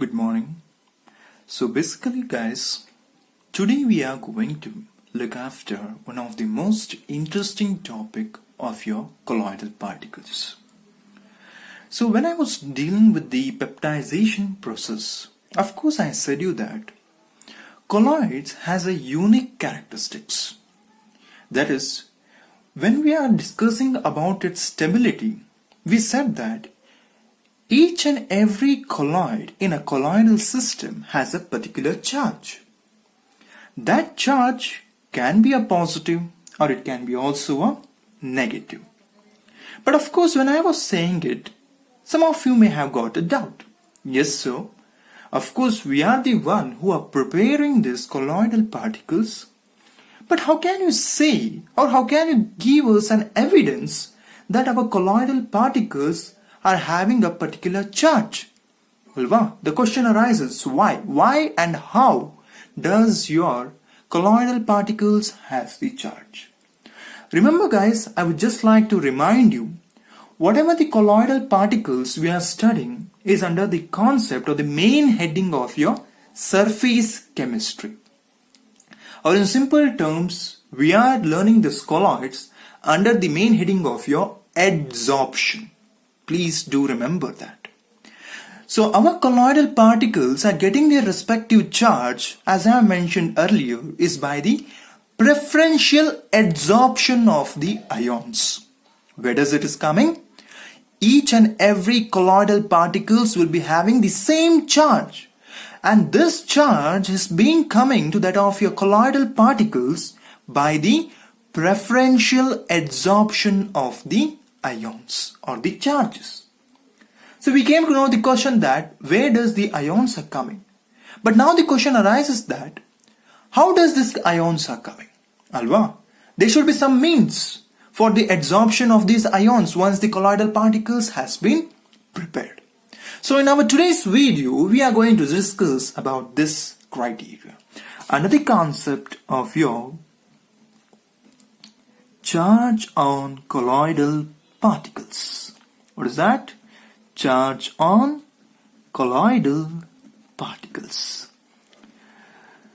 Good morning. So basically guys, today we are going to look after one of the most interesting topic of your colloidal particles. So when I was dealing with the peptidization process, of course I said you that colloids has a unique characteristics. That is, when we are discussing about its stability, we said that each and every colloid in a colloidal system has a particular charge. That charge can be a positive or it can be also a negative. But of course, when I was saying it, some of you may have got a doubt. Yes, so of course we are the one who are preparing these colloidal particles. But how can you say or how can you give us an evidence that our colloidal particles are having a particular charge? Well, the question arises, why? Why and how does your colloidal particles have the charge? Remember guys, I would just like to remind you, whatever the colloidal particles we are studying is under the concept or the main heading of your surface chemistry. Or in simple terms, we are learning the colloids under the main heading of your adsorption. Please do remember that. So our colloidal particles are getting their respective charge, as I mentioned earlier, is by the preferential adsorption of the ions. Where does it is coming? Each and every colloidal particles will be having the same charge. And this charge is being coming to that of your colloidal particles by the preferential adsorption of the ions or the charges. So we came to know the question that where does the ions are coming? But now the question arises that how does this ions are coming? Alva, there should be some means for the adsorption of these ions once the colloidal particles has been prepared. So in our today's video, we are going to discuss about this criteria under the concept of your charge on colloidal particles. What is that? Charge on colloidal particles.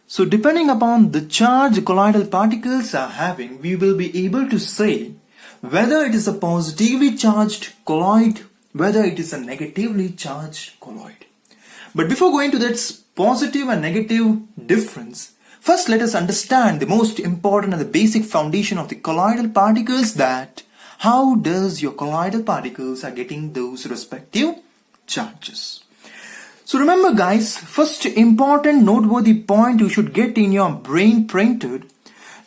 So depending upon the charge colloidal particles are having, we will be able to say whether it is a positively charged colloid, whether it is a negatively charged colloid. But before going to that positive and negative difference, first let us understand the most important and the basic foundation of the colloidal particles, that how does your colloidal particles are getting those respective charges. So remember guys, first important noteworthy point you should get in your brain printed,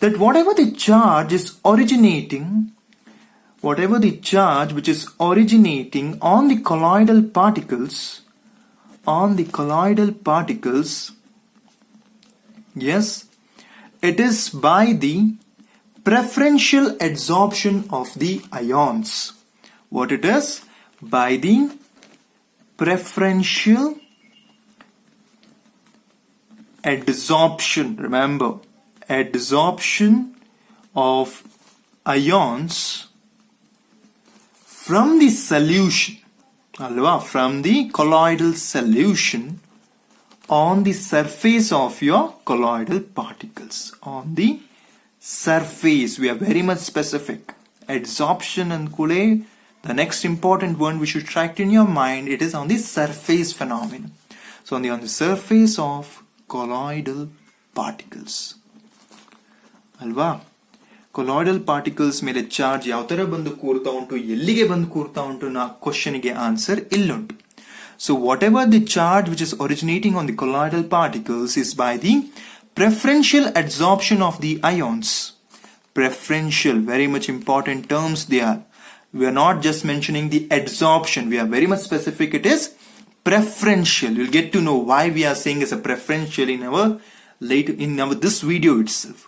that whatever the charge is originating, whatever the charge which is originating on the colloidal particles, yes, it is by the preferential adsorption of the ions. What it is? By the preferential adsorption. Remember, adsorption of ions from the solution, from the colloidal solution on the surface of your colloidal particles. On the surface, we are very much specific. Adsorption and Kule, the next important one we should track in your mind, it is on the surface phenomenon. So on the surface of colloidal particles. Alva? Colloidal particles ಮೇಲೆ charge ಯಾವ ತರ ಬಂದು ಕೂರ್ತಾ ಉಂಟು, ಎಲ್ಲಿಗೆ ಬಂದು ಕೂರ್ತಾ ಉಂಟು ನಾ ಕ್ವಶನ್ಗೆ answer ಇಲ್ಲುಂಟು. So whatever the charge which is originating on the colloidal particles is by the preferential adsorption of the ions. Preferential, very much important terms they are. We are not just mentioning the adsorption, we are very much specific, it is preferential. You'll get to know why we are saying it's a preferential in our this video itself.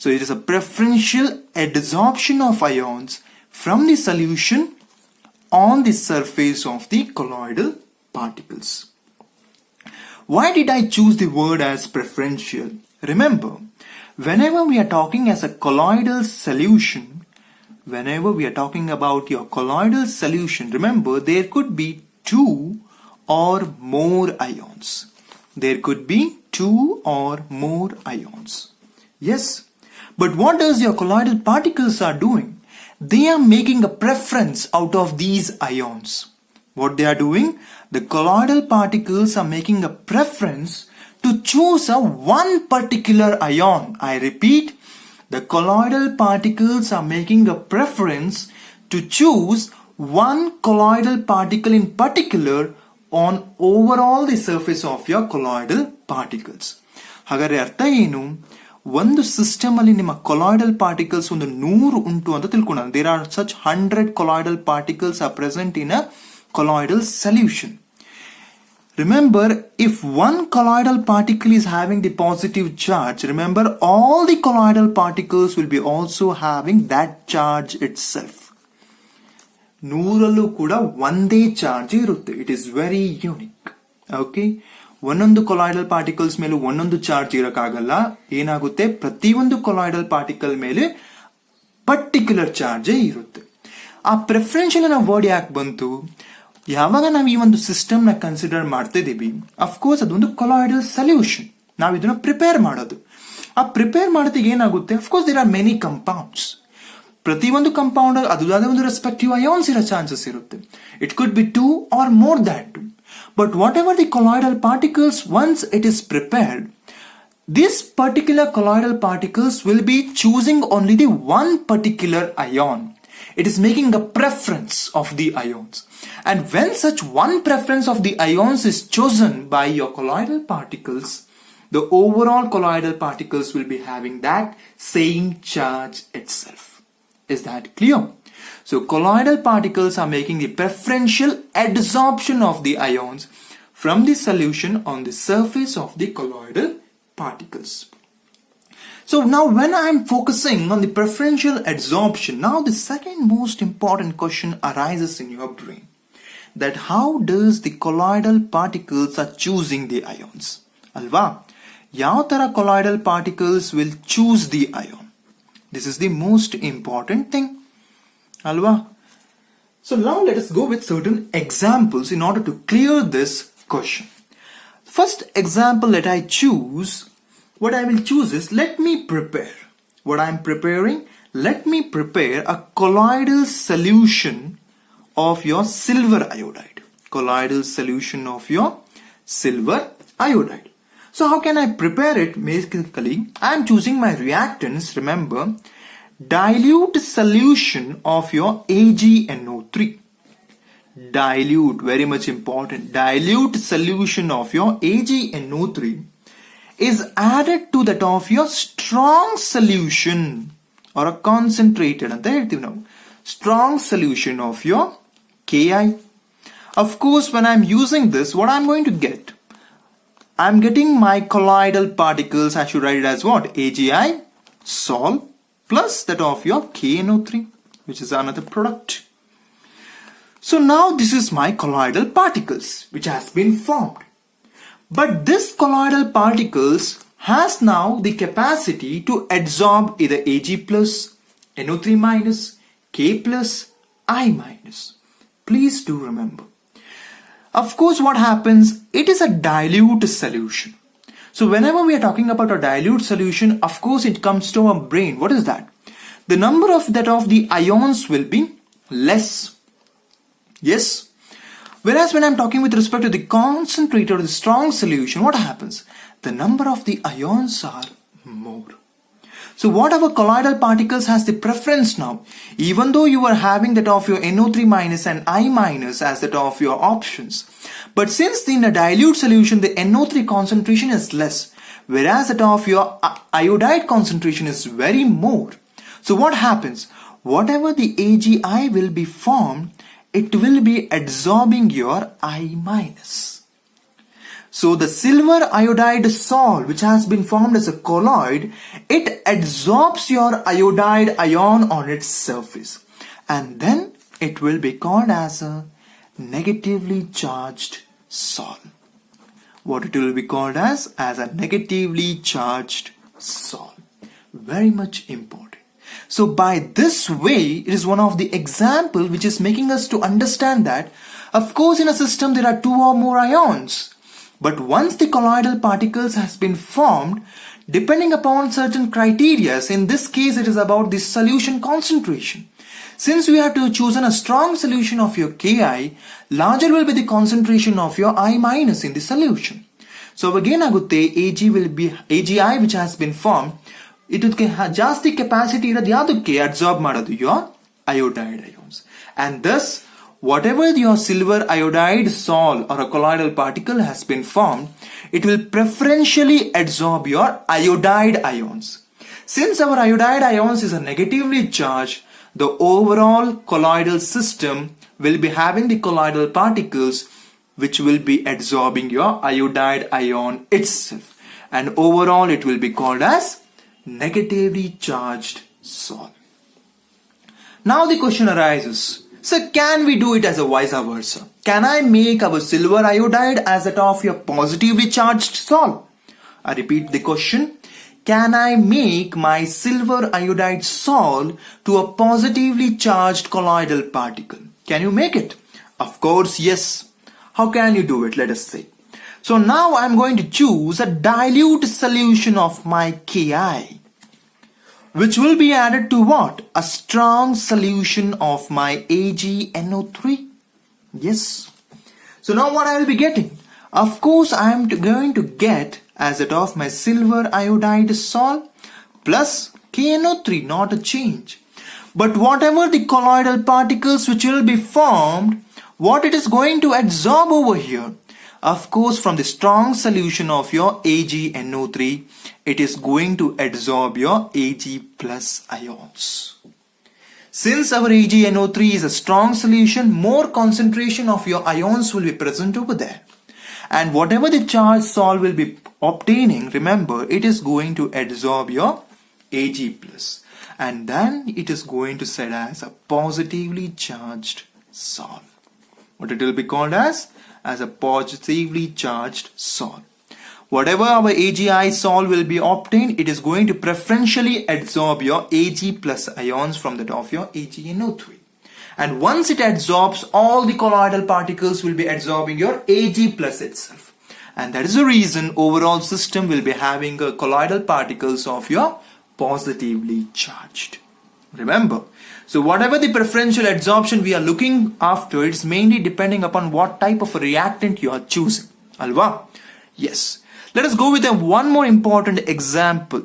So it is a preferential adsorption of ions from the solution on the surface of the colloidal particles. Why did I choose the word as preferential? Remember, whenever we are talking as a colloidal solution, whenever we are talking about your colloidal solution, remember there could be two or more ions. There could be 2 or more ions. Yes, but what does your colloidal particles are doing? They are making a preference out of these ions. What they are doing? The colloidal particles are making a preference to choose a one particular ion. I repeat, the colloidal particles are making a preference to choose one colloidal particle in particular on overall the surface of your colloidal particles. ಹಾಗಾದ್ರೆ ಅರ್ಥ ಏನು? ಒಂದು system ಅಲ್ಲಿ ನಿಮ್ಮ colloidal particles ಒಂದು 100 ಉಂಟು ಅಂತ ತಿಳ್ಕೊಳ್ಳೋಣ. There are such 100 colloidal particles are present in a colloidal solution. Remember, if one colloidal particle is having the positive charge, remember all the colloidal particles will be also having that charge itself. ನೂರಲ್ಲೂ ಕೂಡ ಒಂದೇ charge ಇರುತ್ತೆ. It is very unique. Okay, ಒಂದೊಂದು colloidal particles ಮೇಲೆ ಒಂದೊಂದು charge ಇರಕ್ಕಾಗಲ್ಲ. ಏನಾಗುತ್ತೆ, ಪ್ರತಿಯೊಂದು colloidal particle ಮೇಲೆ particular ಚಾರ್ಜೇ ಇರುತ್ತೆ. ಆ ಪ್ರೆಫರೆನ್ಷಿಯಲ್ ಅನ್ನೋ ವರ್ಡ್ ಯಾಕೆ ಬಂತು? ಯಾವಾಗ ನಾವು ಈ ಒಂದು ಸಿಸ್ಟಮ್ ನ ಕನ್ಸಿಡರ್ ಮಾಡ್ತಿದೀವಿ, ಅಫ್ಕೋರ್ಸ್ ಅದೊಂದು ಕೊಲಾಯ್ಡಲ್ ಸೊಲ್ಯೂಷನ್. ನಾವು ಇದನ್ನ ಪ್ರಿಪೇರ್ ಮಾಡೋದು. ಆ ಪ್ರಿಪೇರ್ ಮಾಡೋದಕ್ಕೆ ಏನಾಗುತ್ತೆ, of course there are many compounds. ಪ್ರತಿಯೊಂದು ಕಂಪೌಂಡ್ ಅದಾದ ಒಂದು ರೆಸ್ಪೆಕ್ಟಿವ್ ಅಯಾನ್ಸ್ ಇರೋ ಚಾನ್ಸಸ್ ಇರುತ್ತೆ. It could be 2 or more than 2. But whatever the colloidal particles, once it is prepared, this particular colloidal particles will be choosing only the one particular ion. It is making a preference of the ions. And when such one preference of the ions is chosen by your colloidal particles, the overall colloidal particles will be having that same charge itself. Is that clear? So colloidal particles are making the preferential adsorption of the ions from the solution on the surface of the colloidal particles. So now when I am focusing on the preferential adsorption, now the second most important question arises in your brain. That how does the colloidal particles are choosing the ions? Alva, ಯಾವ ತರ colloidal particles will choose the ion? This is the most important thing. Alva. So now let us go with certain examples in order to clear this question. First example that I choose, what I will choose is, let me prepare. What I am preparing? Let me prepare a colloidal solution of your silver iodide. Colloidal solution of your silver iodide. So how can I prepare it? Basically, I am choosing my reactants. Remember, dilute solution of your AgNO3. Dilute, very much important. Dilute solution of your AgNO3 is added to that of your strong solution or a concentrated ಅಂತ ಹೇಳ್ತೀವಿ ನಾವು. Strong solution of your Ki. Of course, when I am using this, what I am going to get? I am getting my colloidal particles. I should write it as what? AgI Sol plus that of your KNO3, which is another product. So now this is my colloidal particles which has been formed. But this colloidal particles has now the capacity to adsorb either Ag plus, NO3 minus, K plus, I minus. Please do remember. Of course, what happens? It is a dilute solution. So whenever we are talking about a dilute solution, of course it comes to our brain. What is that? The number of the ions will be less. Yes. Whereas when I'm talking with respect to the concentrated or the strong solution, what happens? The number of the ions are more. So whatever colloidal particles has the preference now, even though you are having that of your NO3 minus and I minus as that of your options, but since in a dilute solution the NO3 concentration is less, whereas that of your iodide concentration is very more. So what happens? Whatever the AgI will be formed, it will be adsorbing your I minus. So the silver iodide sol, which has been formed as a colloid, it adsorbs your iodide ion on its surface, and then it will be called as a negatively charged sol. What it will be called as a negatively charged sol. Very much important. So by this way, it is one of the example which is making us to understand that Of course, in a system there are two or more ions. But once the colloidal particles has been formed, depending upon certain criteria, in this case it is about the solution concentration. Since we have to choose a strong solution of your Ki, larger will be the concentration of your I minus in the solution. So again ಆಗುತ್ತೆ Ag will be AgI which has been formed. ಇದಕ್ಕೆ ಜಾಸ್ತಿ capacity ಇರೋದು ಯಾವುದಕ್ಕೆ absorb ಮಾಡೋದು your iodide ions. And thus whatever your silver iodide sol or a colloidal particle has been formed, it will preferentially absorb your iodide ions. Since our iodide ions is a negatively charged, the overall colloidal system will be having the colloidal particles which will be absorbing your iodide ion itself. And overall it will be called as negatively charged sol. Now the question arises, so can we do it as a vice versa? Can I make our silver iodide as that of your positively charged sol? I repeat the question. Can I make my silver iodide sol to a positively charged colloidal particle? Can you make it? Of course, yes. How can you do it? Let us see. So now I'm going to choose a dilute solution of my Ki, which will be added to what? A strong solution of my AgNO3. Yes. So now what I will be getting? Of course, I am going to get as it of my silver iodide sol plus KNO3, not a change. But whatever the colloidal particles which will be formed, what it is going to absorb over here? Of course, from the strong solution of your AgNO3, it is going to absorb your Ag plus ions. Since our AgNO3 is a strong solution, more concentration of your ions will be present over there. And whatever the charged sol will be obtaining, remember, it is going to absorb your Ag plus. And then it is going to set as a positively charged sol. What it will be called as? As a positively charged sol. Whatever our AgI sol will be obtained, it is going to preferentially absorb your Ag plus ions from that of your AgNO3. And once it absorbs, all the colloidal particles will be absorbing your Ag plus itself. And that is the reason overall system will be having colloidal particles of your positively charged. Remember, so whatever the preferential absorption we are looking after, it's mainly depending upon what type of a reactant you are choosing. Alva? Yes. Let us go with one more important example.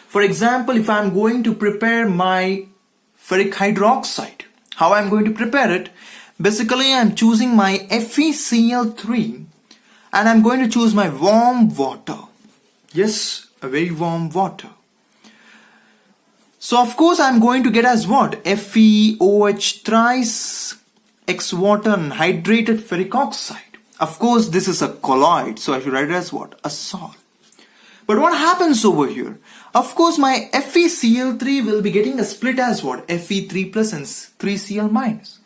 For example, if I am going to prepare my ferric hydroxide, how I am going to prepare it? Basically, I am choosing my FeCl3 and I am going to choose my warm water. Yes, a very warm water. So of course I am going to get as what? FeOH thrice X water and hydrated ferric oxide. Of course this is a colloid, so I should write it as what? A sol. But what happens over here? Of course my FeCl3 will be getting a split as what? Fe3 plus and 3Cl minus.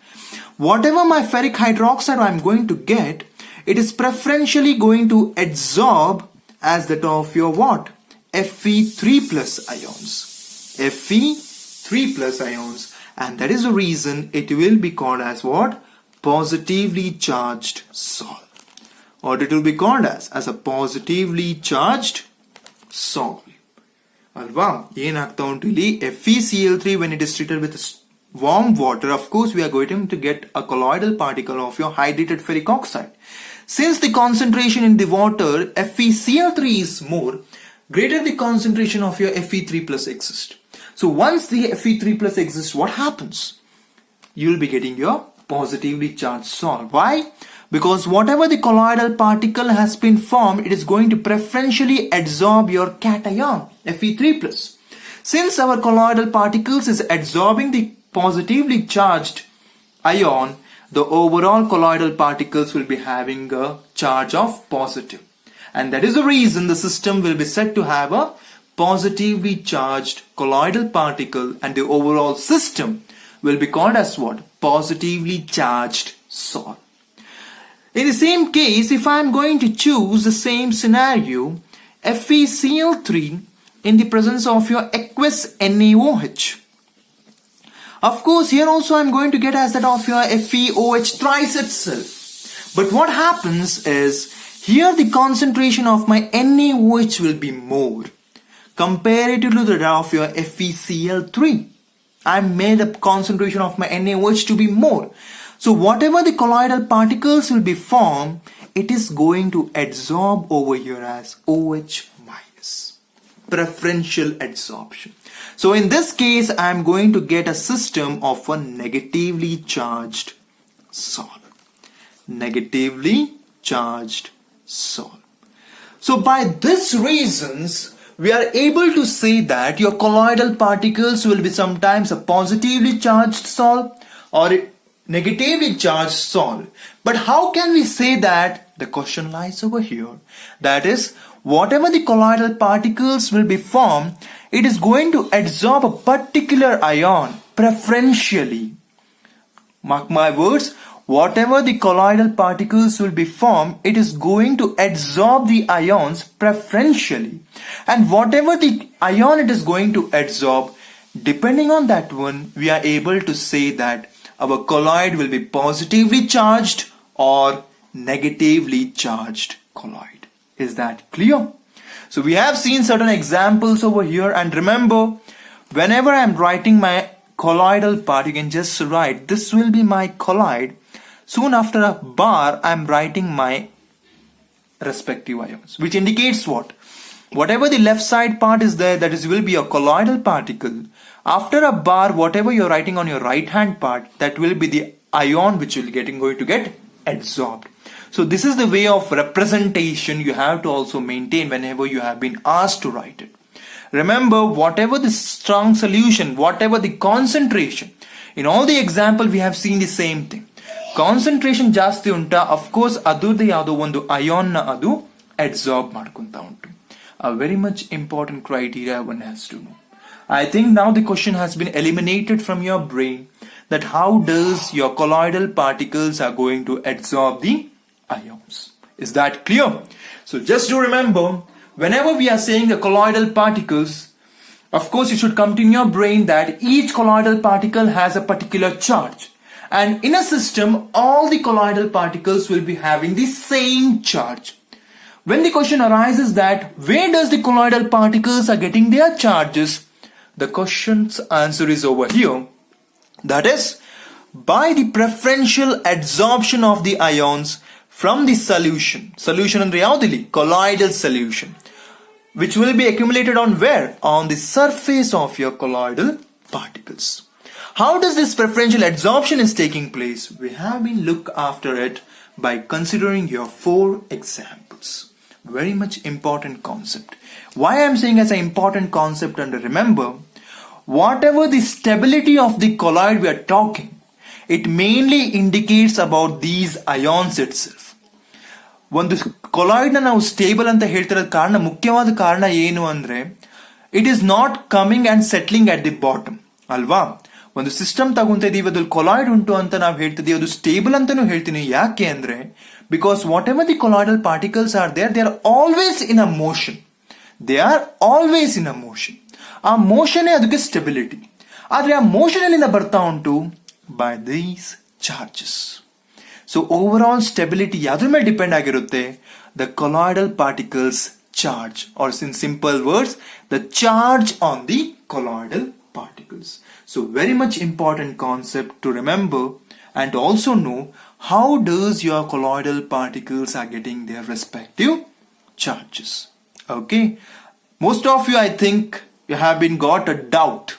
Whatever my ferric hydroxide I am going to get, it is preferentially going to absorb as that of your what? Fe3 plus ions. Fe3 plus ions, and that is the reason it will be called as what? Positively charged sol. Or it will be called as a positively charged sol. Alva, ಏನಾಗ್ತಾ ಉಂಟು ಇಲ್ಲಿ FeCl3 when it is treated with warm water, of course we are going to get a colloidal particle of your hydrated ferric oxide. Since the concentration in the water FeCl3 is more, greater the concentration of your Fe3 plus exists. So once the Fe3 plus exists, what happens? You will be getting your positively charged sol. Why? Because whatever the colloidal particle has been formed, it is going to preferentially absorb your cation, Fe3 plus. Since our colloidal particles is absorbing the positively charged ion, the overall colloidal particles will be having a charge of positive. And that is the reason the system will be said to have a positively charged colloidal particle, and the overall system will be called as what? Positively charged sol. In the same case, if I am going to choose the same scenario, FeCl3 in the presence of your aqueous NaOH, Of course, here also I'm going to get as that of your FeOH thrice itself. But what happens is, here the concentration of my NaOH will be more comparatively to that of your FeCl3. I made the concentration of my NaOH to be more. So whatever the colloidal particles will be formed, it is going to adsorb over here as OH minus. Preferential adsorption. So in this case, I am going to get a system of a negatively charged solid. Negatively charged solid. So by this reasons, we are able to say that your colloidal particles will be sometimes a positively charged sol or a negatively charged sol. But how can we say that? The question lies over here. That is, whatever the colloidal particles will be formed, it is going to adsorb a particular ion preferentially. Mark my words, whatever the colloidal particles will be formed, it is going to adsorb the ions preferentially. And whatever the ion it is going to adsorb, depending on that one, we are able to say that our colloid will be positively charged or negatively charged colloid. Is that clear? So we have seen certain examples over here, and remember, whenever I am writing my colloidal part, you can just write this will be my colloid. Soon after a bar, I am writing my respective ions, which indicates what? Whatever the left side part is there, that is will be a colloidal particle. After a bar, whatever you're writing on your right hand part, that will be the ion which will going to get adsorbed. So this is the way of representation you have to also maintain whenever you have been asked to write it. Remember, whatever the strong solution, whatever the concentration, in all the example we have seen the same thing. Concentration ಜಾಸ್ತಿ ಉಂಟಾ, of course ಅದರದ್ದು ಯಾವುದೋ ಒಂದು ion ನ ಅದು adsorb ಮಾಡ್ಕೊಂತ ಉಂಟು. A very much important criteria one has to know. I think now the question has been eliminated from your brain, that how does your colloidal particles are going to adsorb the ions. Is that clear? So just to remember, whenever we are saying the colloidal particles, of course you should come to your brain that each colloidal particle has a particular charge. And in a system, all the colloidal particles will be having the same charge. When the question arises that where does the colloidal particles are getting their charges, the question's answer is over here. That is, by the preferential adsorption of the ions from the solution andre yaudili colloidal solution, which will be accumulated on where? On the surface of your colloidal particles. How does this preferential adsorption is taking place? We have been look after it by considering your 4 examples. Very much important concept. Why I am saying as an important concept, and remember, whatever the stability of the colloid we are talking, it mainly indicates about these ions itself. ಒಂದು colloid ನಾವು stable ಅಂತ ಹೇಳ್ತಿರೋದ ಕಾರಣ, ಮುಖ್ಯವಾದ ಕಾರಣ ಏನು ಅಂದ್ರೆ, it is not coming and settling at the bottom ಅಲ್ವಾ. ಒಂದು ಸಿಸ್ಟಮ್ ತಗೊಂತ ಇದೀವಿ, ಅದ್ರಲ್ಲಿ ಕೊಲಾಯ್ಡ್ ಉಂಟು ಅಂತ ನಾವು ಹೇಳ್ತಿದೀವಿ, ಅದು ಸ್ಟೇಬಲ್ ಅಂತಾನು ಹೇಳ್ತೀನಿ. ಯಾಕೆ ಅಂದ್ರೆ, because whatever the colloidal particles are there, they are always in a motion. They are always in a motion. ಆ ಮೋಷನ್ ಅದಕ್ಕೆ ಸ್ಟೆಬಿಲಿಟಿ. ಆದ್ರೆ ಆ ಮೋಷನ್ ಎಲ್ಲಿಂದ ಬರ್ತಾ ಉಂಟು? By these charges. So overall stability ಯಾವ್ದ್ರ ಮೇಲೆ ಡಿಪೆಂಡ್ ಆಗಿರುತ್ತೆ? The colloidal particles charge, or in simple words, the charge on the colloidal particles. So very much important concept to remember, and also know how does your colloidal particles are getting their respective charges. Okay, most of you, I think you have been got a doubt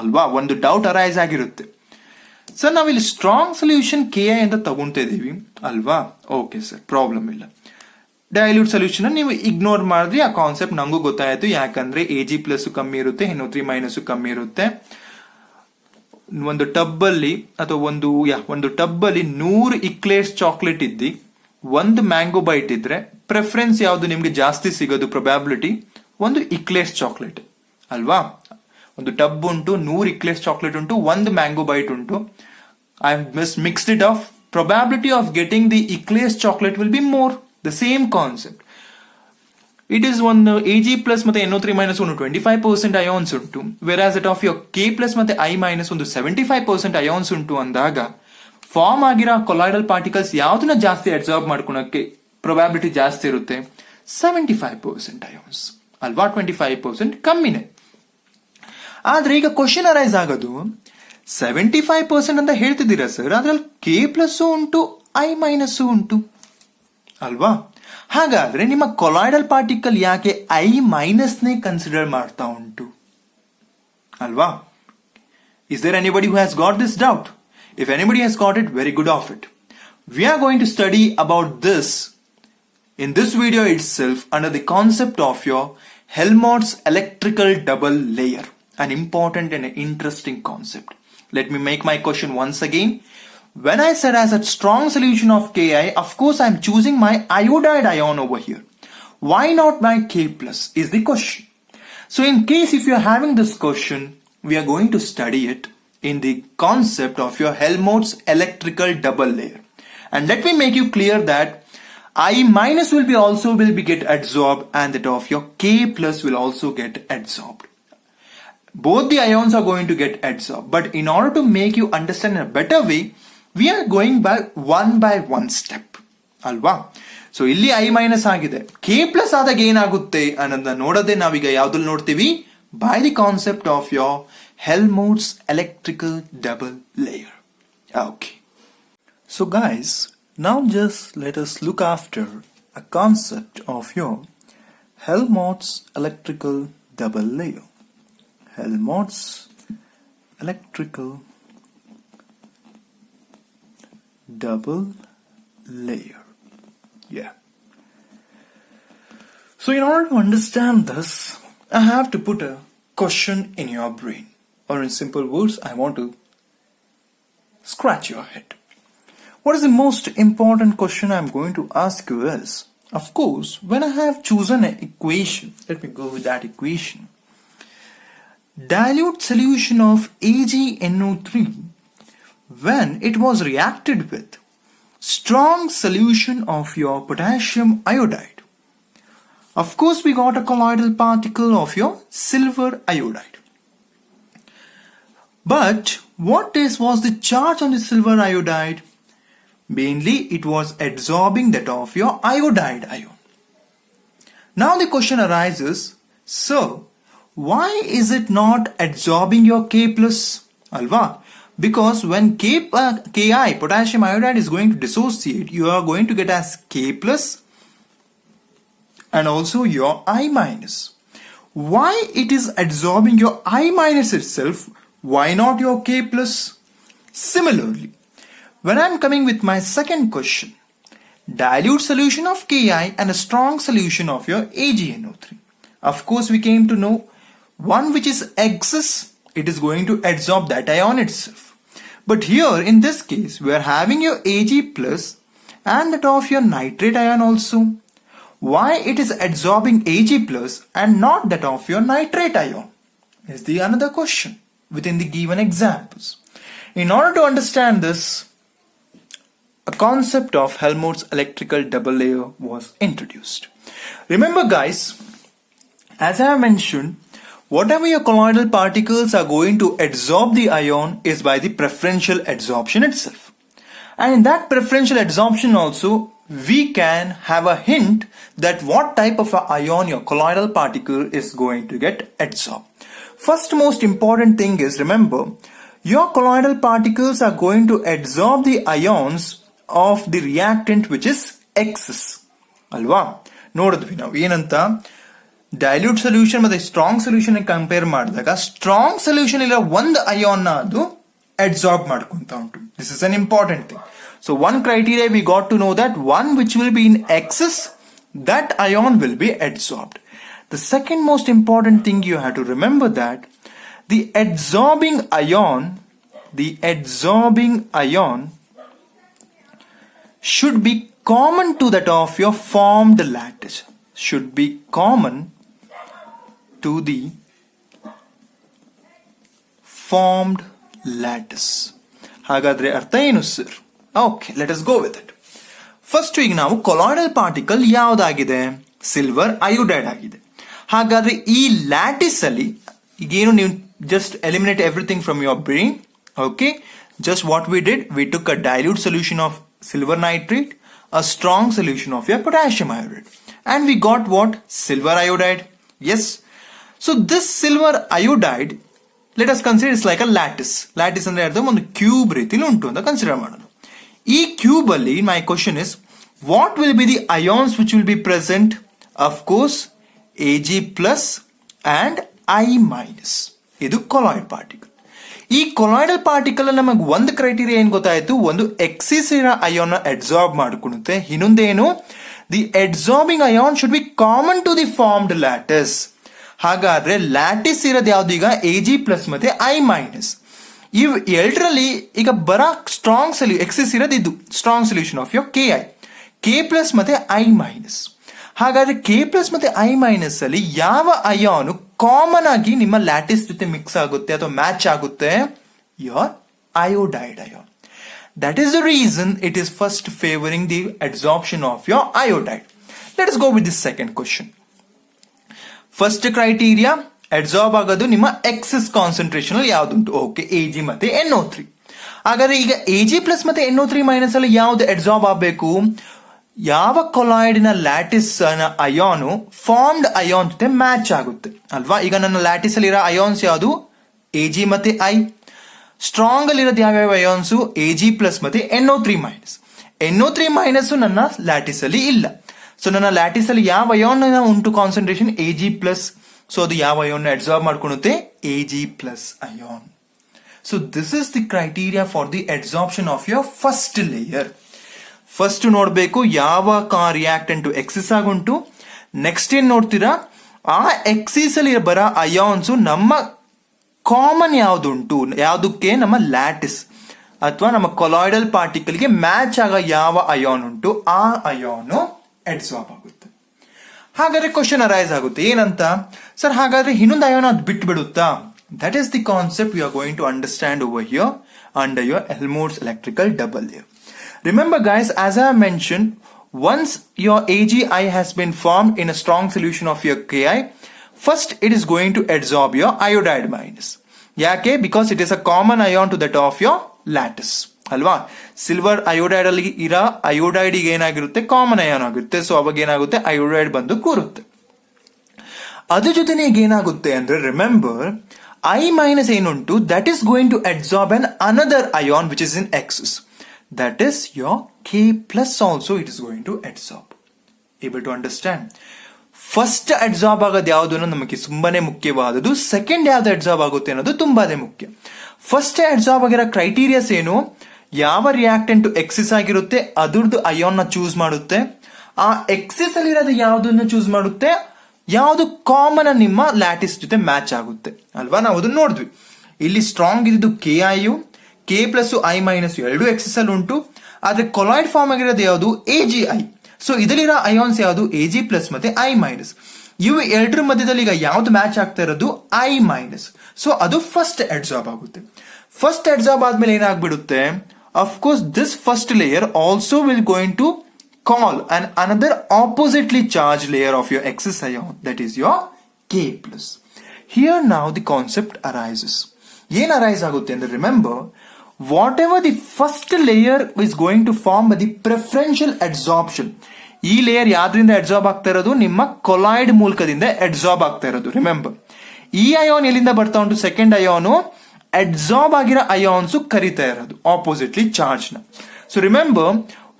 alva, ಒಂದು doubt arise ಆಗಿರುತ್ತೆ. Sir ನಾವಿಲ್ಲಿ strong solution KI ಅಂತ ತಗೊಂತಾ ಇದೀವಿ ಅಲ್ವಾ? Okay sir, problem ಇಲ್ಲ. Dilute solution ನೀವು ignore ಮಾಡಿದ್ರಿ, ಆ ಕಾನ್ಸೆಪ್ಟ್ ನಂಗೂ ಗೊತ್ತಾಯ್ತು. ಯಾಕಂದ್ರೆ Ag ಪ್ಲಸ್ ಕಮ್ಮಿ ಇರುತ್ತೆ, NO3 ಮೈನಸ್ ಕಮ್ಮಿ ಇರುತ್ತೆ. ಒಂದು ಟಬ್ ಅಲ್ಲಿ ಅಥವಾ ಒಂದು ಟಬ್ ಅಲ್ಲಿ 100 ಇಕ್ಲೇರ್ಸ್ ಚಾಕ್ಲೇಟ್ ಇದ್ದಿ 1 ಮ್ಯಾಂಗೋ ಬೈಟ್ ಇದ್ರೆ ಪ್ರೆಫರೆನ್ಸ್ ಯಾವ್ದು ನಿಮ್ಗೆ ಜಾಸ್ತಿ ಸಿಗೋದು? ಪ್ರೊಬ್ಯಾಬಿಲಿಟಿ ಒಂದು ಇಕ್ಲೇರ್ಸ್ ಚಾಕ್ಲೇಟ್ ಅಲ್ವಾ. ಒಂದು ಟಬ್ ಉಂಟು, 100 ಇಕ್ಲೇರ್ಸ್ ಚಾಕ್ಲೇಟ್ ಉಂಟು, 1 ಮ್ಯಾಂಗೋ ಬೈಟ್ ಉಂಟು. I mixed it off. probability of getting the eclairs chocolate will be more. The same concept. It is one Ag plus ಮತ್ತೆ NO3 minus ಒಂದು 25% ions ಉಂಟು, whereas that of your K plus ಮತ್ತೆ I minus ಒಂದು 75% ions ಉಂಟು ಅಂದಾಗ form ಆಗಿರೋ colloidal particles ಯಾವ್ದನ್ನ ಜಾಸ್ತಿ ಅಬ್ಸಾರ್ಬ್ ಮಾಡ್ಕೊಳಕ್ಕೆ ಪ್ರೊಬ್ಯಾಬಿಲಿಟಿ ಜಾಸ್ತಿ ಇರುತ್ತೆ? 75% ions ಅಲ್ವಾ, 25% ಕಮ್ಮಿನೇ. ಆದ್ರೆ ಈಗ ಕ್ವಶನ್ ಅರೈಸ್ ಆಗೋದು 75% ಅಂತ ಹೇಳ್ತಿದ್ದೀರಾ ಸರ್, ಅದ್ರಲ್ಲಿ K ಪ್ಲಸ್ ಉಂಟು I ಮೈನಸ್ ಉಂಟು ಅಲ್ವಾ? ಹಾಗಾದ್ರೆ ನಿಮ್ಮ ಕೊಲಾಯ್ಡಲ್ ಪಾರ್ಟಿಕಲ್ ಯಾಕೆ I ಮೈನಸ್ ನೇ ಕನ್ಸಿಡರ್ ಮಾಡ್ತಾ ಉಂಟು ಅಲ್ವಾ? Is there anybody who has got this doubt? If anybody has got it, very good of it. We are going to study about this in this video itself under the concept of your Helmholtz electrical double layer, an important and interesting concept. Let me make my question once again. When I said as a strong solution of Ki, of course I am choosing my iodide ion over here. Why not my K plus is the question. So in case if you are having this question, we are going to study it in the concept of your Helmholtz electrical double layer. And let me make you clear that I minus will be get absorbed and that of your K plus will also get absorbed. Both the ions are going to get absorbed, but in order to make you understand in a better way, we are going by one step ಅಲ್ವಾ? So ಇಲ್ಲಿ I minus ಆಗಿದೆ, K plus ಆದಾಗ ಏನಾಗುತ್ತೆ ಅನ್ನೋದನ್ನ ನೋಡೋದೇ ನಾವೀಗ ಯಾವ್ದ್ರಲ್ಲಿ ನೋಡ್ತೀವಿ? By the concept of your Helmholtz electrical double layer. Okay. So guys, now just let us look after a concept of your Helmholtz electrical double layer. Helmholtz electrical double layer. Yeah. So in order to understand this, I have to put a question in your brain. Or in simple words, I want to scratch your head. What is the most important question I'm going to ask you is, of course, when I have chosen an equation, let me go with that equation. Dilute solution of AgNO3 when it was reacted with strong solution of your potassium iodide. Of course, we got a colloidal particle of your silver iodide. But what was the charge on the silver iodide? Mainly it was absorbing that of your iodide ion. Now the question arises, sir, why is it not absorbing your K plus? Alva? Because when Ki, potassium iodide, is going to dissociate, you are going to get as K plus and also your I minus. Why it is absorbing your I minus itself? Why not your K plus? Similarly, when I am coming with my second question, dilute solution of Ki and a strong solution of your AgNO3. Of course, we came to know one which is excess, it is going to absorb that ion itself. But here in this case, we are having your Ag plus and that of your nitrate ion also. Why it is absorbing Ag plus and not that of your nitrate ion is the another question within the given examples. In order to understand this, a concept of Helmholtz electrical double layer was introduced. Remember guys, as I have mentioned, whatever your colloidal particles are going to absorb the ion is by the preferential adsorption itself. And in that preferential adsorption also, we can have a hint that what type of a ion your colloidal particle is going to get absorbed. First most important thing is, remember, your colloidal particles are going to absorb the ions of the reactant which is excess. Alva? ನೋಡಿದ್ವಿ ನಾವು ಏನಂತ, dilute solution ಮತ್ತೆ strong solution compare ಮಾಡಿದಾಗ strong solution ಇಲ್ಲ ಒಂದು ion ಅದು absorb ಮಾಡ್ಕೊಂತ ಉಂಟು. This is an important thing. So one criteria we got to know that one which will be in excess, that ion will be absorbed. The second most important thing you have to remember that the adsorbing ion should be common to that of your formed lattice. Should be common to the formed lattice. ಹಾಗಾದ್ರೆ ಅರ್ಥ ಏನು sir? Okay, let us go with it. First ಈಗ ನಾವು colloidal particle ಯಾವುದಾಗಿದೆ? Silver iodide ಆಗಿದೆ. ಹಾಗಾದ್ರೆ ಈ lattice ಅಲ್ಲಿ ಈಗೇನು ನೀವು just eliminate everything from your brain. Okay, just what we did, we took a dilute solution of silver nitrate, a strong solution of your potassium iodide, and we got what? Silver iodide. Yes, so this silver iodide, let us consider it's like a lattice. Lattice ಅಂದ್ರೆ ಅರ್ಥ ಒಂದು cube ರೀತಿಲಿ ಉಂಟು ಅಂತ consider ಮಾಡೋಣ. ಈ cube ಅಲ್ಲಿ my question is, what will be the ions which will be present? Of course, Ag plus and I minus. ಇದು ಕೊಲಾಯ್ಡ್ ಪಾರ್ಟಿಕಲ್. ಈ ಕೊಲಾಯ್ಡಲ್ ಪಾರ್ಟಿಕಲ್ ನಮಗೆ ಒಂದು ಕ್ರೈಟೀರಿಯಾ ಏನ್ ಗೊತ್ತಾಯ್ತು, ಒಂದು ಎಕ್ಸಿಸ್ ಇರೋ ಅಯಾನ್ ಅಬ್ಸಾರ್ಬ್ ಮಾಡ್ಕೊಳ್ಳುತ್ತೆ, ಇನ್ನೊಂದೇನು the absorbing ion should be common to the formed lattice. ಹಾಗಾದ್ರೆ ಲ್ಯಾಟಿಸ್ ಇರೋದು ಯಾವ್ದು ಈಗ Ag ಪ್ಲಸ್ ಮತ್ತೆ I ಮೈನಸ್. ಇವ್ ಎರಡರಲ್ಲಿ ಈಗ ಬರ ಸ್ಟ್ರಾಂಗ್ ಎಕ್ಸಿಸ್ ಇರೋದು ಇದು strong solution of your Ki plus ಮತ್ತೆ I ಮೈನಸ್. ಹಾಗಾದ್ರೆ K ಪ್ಲಸ್ ಮತ್ತೆ I ಮೈನಸ್ ಅಲ್ಲಿ ಯಾವ ಅಯಾನು ಕಾಮನ್ ಆಗಿ ನಿಮ್ಮ ಲ್ಯಾಟಿಸ್ ಜೊತೆ ಮಿಕ್ಸ್ ಆಗುತ್ತೆ ಅಥವಾ ಮ್ಯಾಚ್ ಆಗುತ್ತೆ? Your iodide ion. That is the reason it is first favouring the absorption of your iodide. Let us go with this second question. First criteria absorb ಆಗೋದು ನಿಮ್ಮ ಎಕ್ಸಸ್ ಕಾನ್ಸಂಟ್ರೇಷನ್ ಅಲ್ಲಿ ಯಾವ್ದುಂಟು? Okay, Ag ಮತ್ತೆ NO3. ಹಾಗಾದ್ರೆ ಈಗ Ag plus ಮತ್ತೆ NO3 minus ಅಲ್ಲಿ ಯಾವ್ದು absorb ಆಗಬೇಕು? ಯಾವ ಕೊಲಾಯ್ಡಿನ ಲ್ಯಾಟಿಸ್ ಅಯಾನು ಫಾರ್ಮ್ಡ್ ಅಯಾನ್ ಜೊತೆ ಮ್ಯಾಚ್ ಆಗುತ್ತೆ ಅಲ್ವಾ? ಈಗ ನನ್ನ ಲ್ಯಾಟಿಸ್ ಅಲ್ಲಿ ಇರೋ ಅಯಾನ್ಸ್ ಯಾವುದು? Ag ಮತ್ತೆ I. ಸ್ಟ್ರಾಂಗ್ ಅಲ್ಲಿ ಇರೋದು ಯಾವ್ಯಾವ ಅಯಾನ್ಸ್? Ag ಪ್ಲಸ್ ಮತ್ತೆ NO3 ಮೈನಸ್. NO3 ಮೈನಸ್ ನನ್ನ ಲ್ಯಾಟಿಸ್ ಅಲ್ಲಿ ಇಲ್ಲ. ಸೊ ನನ್ನ ಲ್ಯಾಟಿಸ್ ಅಲ್ಲಿ ಯಾವ ಅಯಾನ್ ಉಂಟು ಕಾನ್ಸಂಟ್ರೇಷನ್? Ag plus. ಸೊ ಅದು ಯಾವ ಅಯಾನ್ ಅಬ್ಸಾರ್ಬ್ ಮಾಡ್ಕೊಳ್ಳುತ್ತೆ? Ag plus ion. So this is the criteria for the absorption of your first layer. First ನೋಡ್ಬೇಕು ಯಾವ ರಿಯಾಕ್ಟೆಂಟ್ ಎಕ್ಸಿಸ್ ಆಗುಂಟು. ನೆಕ್ಸ್ಟ್ ಏನ್ ನೋಡ್ತೀರಾ, ಆ ಎಕ್ಸಿಸ್ ಅಲ್ಲಿ ಬರೋ ಅಯಾನ್ಸ್ ನಮ್ಮ ಕಾಮನ್ ಯಾವ್ದುಂಟು, ಯಾವ್ದಕ್ಕೆ? ನಮ್ಮ ಲ್ಯಾಟಿಸ್ ಅಥವಾ ನಮ್ಮ ಕೊಲಾಯ್ಡಲ್ ಪಾರ್ಟಿಕಲ್ಗೆ ಮ್ಯಾಚ್ ಆಗ ಯಾವ ಅಯಾನ್ ಉಂಟು ಆ ಅಯಾನು ಅಬ್ಸಾರ್ಬ್ ಆಗುತ್ತೆ. ಹಾಗಾದ್ರೆ ಕ್ವಶನ್ ಅರೈಸ್ ಆಗುತ್ತೆ ಏನಂತ, ಸರ್ ಹಾಗಾದ್ರೆ ಇನ್ನೊಂದು ಅಯಾನ್ ಅದು ಬಿಟ್ಟು ಬಿಡುತ್ತಾ? That is the concept you are going to understand over here under your Helmholtz electrical double layer. Remember guys, as I mentioned, once your AgI has been formed in a strong solution of your Ki, first it is going to absorb your iodide minus. Yake? Because it is a common ion to that of your lattice. ಅಲ್ವಾ? Silver iodide ಅಲ್ಲಿ ಇರೋ iodide ಈಗ ಏನಾಗಿರುತ್ತೆ? Common ion ಆಗುತ್ತೆ. So ಅವಾಗ ಏನಾಗುತ್ತೆ? Iodide ಬಂದು ಕೂರುತ್ತೆ. ಅದ್ರ ಜೊತೆನೆ ಈಗ ಏನಾಗುತ್ತೆ ಅಂದ್ರೆ, ರಿಮೆಂಬರ್ I ಮೈನಸ್ ಏನುಂಟು, that is going to absorb an another ion which is in excess. That is your K plus also it is going to absorb. Able to understand? First absorb ಆಗೋದು ಯಾವುದು ಅನ್ನೋದು ನಮಗೆ ತುಂಬಾನೇ ಮುಖ್ಯವಾದದ್ದು. Second ಯಾವ್ದು absorb ಆಗುತ್ತೆ ಅನ್ನೋದು ತುಂಬಾನೇ ಮುಖ್ಯ. ಫಸ್ಟ್ ಅಬ್ಸಾರ್ಬ್ ಆಗಿರೋ ಕ್ರೈಟೀರಿಯಾಸ್ ಏನು? ಯಾವ ರಿಯಾಕ್ಟೆಂಟ್ ಎಕ್ಸಿಸ್ ಆಗಿರುತ್ತೆ ಅದ್ರದ್ದು ಅಯಾನ್ ನ ಚೂಸ್ ಮಾಡುತ್ತೆ. ಆ ಎಕ್ಸಿಸ್ ಅಲ್ಲಿ ಇರೋದು ಯಾವ್ದನ್ನ ಚೂಸ್ ಮಾಡುತ್ತೆ? ಯಾವ್ದು ಕಾಮನ್ ನಿಮ್ಮ ಲ್ಯಾಟಿಸ್ ಜೊತೆ ಮ್ಯಾಚ್ ಆಗುತ್ತೆ ಅಲ್ವಾ? ನಾವು ಅದನ್ನ ನೋಡಿದ್ವಿ. ಇಲ್ಲಿ ಸ್ಟ್ರಾಂಗ್ ಇದ್ದು KI, K plus I minus ಎರಡು ಎಕ್ಸಸ್ ಅಲ್ಲಿ ಉಂಟು. ಆದ್ರೆ ಕೊಲಾಯ್ಡ್ ಫಾರ್ಮ್ ಆಗಿರೋದು ಯಾವುದು? AgI. ಸೊ ಇದಲ್ಲಿರೋ ಅಯಾನ್ಸ್ ಯಾವುದು? Ag ಪ್ಲಸ್ ಮತ್ತೆ I ಮೈನಸ್. ಇವು ಎರಡರ ಮಧ್ಯದಲ್ಲಿ ಈಗ ಯಾವ್ದು ಮ್ಯಾಚ್ ಆಗ್ತಾ ಇರೋದು? I minus. ಸೊ ಅದು ಫಸ್ಟ್ ಅಬ್ಸಾರ್ಬ್ ಆಗುತ್ತೆ. ಫಸ್ಟ್ ಅಬ್ಸಾರ್ಬ್ ಆದ್ಮೇಲೆ ಏನಾಗ್ಬಿಡುತ್ತೆ? Of course this first layer also will going to call on another oppositely charge layer of your excess ion, that is your K plus. Here ನಾವ್ the concept arises. ಏನ್ arise ಆಗುತ್ತೆ ಅಂದ್ರೆ, remember whatever the first layer is going to form by the preferential adsorption. ಈ layer ಯಾವ್ದ್ರಿಂದ absorb ಆಗ್ತಾ ಇರೋದು? ನಿಮ್ಮ colloid ಮೂಲಕದಿಂದ absorb ಆಗ್ತಾ ಇರೋದು. ರಿಮೆಂಬರ್ ಈ ಅಯಾನ್ ಎಲ್ಲಿಂದ ಬರ್ತಾ ಉಂಟು? ಸೆಕೆಂಡ್ ಅಯಾನು ಅಬ್ಸಾರ್ಬ್ ಆಗಿರೋ ಅಯಾನ್ಸ್ ಕರಿತಾ ಇರೋದು ಆಪೋಸಿಟ್ಲಿ ಚಾರ್ಜ್ ನ. So remember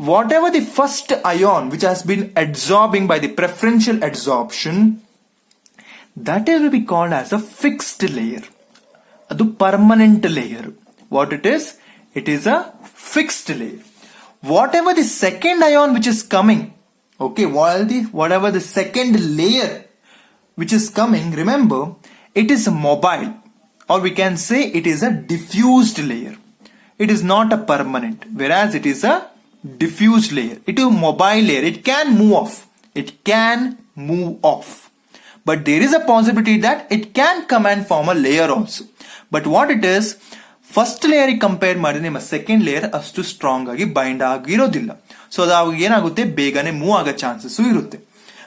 whatever the first ion which has been absorbing by the preferential absorption, that will be called as a fixed layer. ಅದು permanent layer. What it is? It is a fixed layer. Whatever the second ion which is coming, okay, whatever the second layer which is coming, remember it is mobile, or we can say it is a diffused layer. It is not a permanent, whereas it is a diffused layer. It is a mobile layer. It can move off. It can move off. But there is a possibility that it can come and form a layer also. But what it is, first layer compare ಮಾಡಿ ನಿಮ್ಮ second layer ಅಷ್ಟು strong ಆಗಿ bind ಆಗಿರೋದಿಲ್ಲ. So ಅದು ಏನಾಗುತ್ತೆ? ಬೇಗನೆ move ಆಗೋ chances ಇರುತ್ತೆ.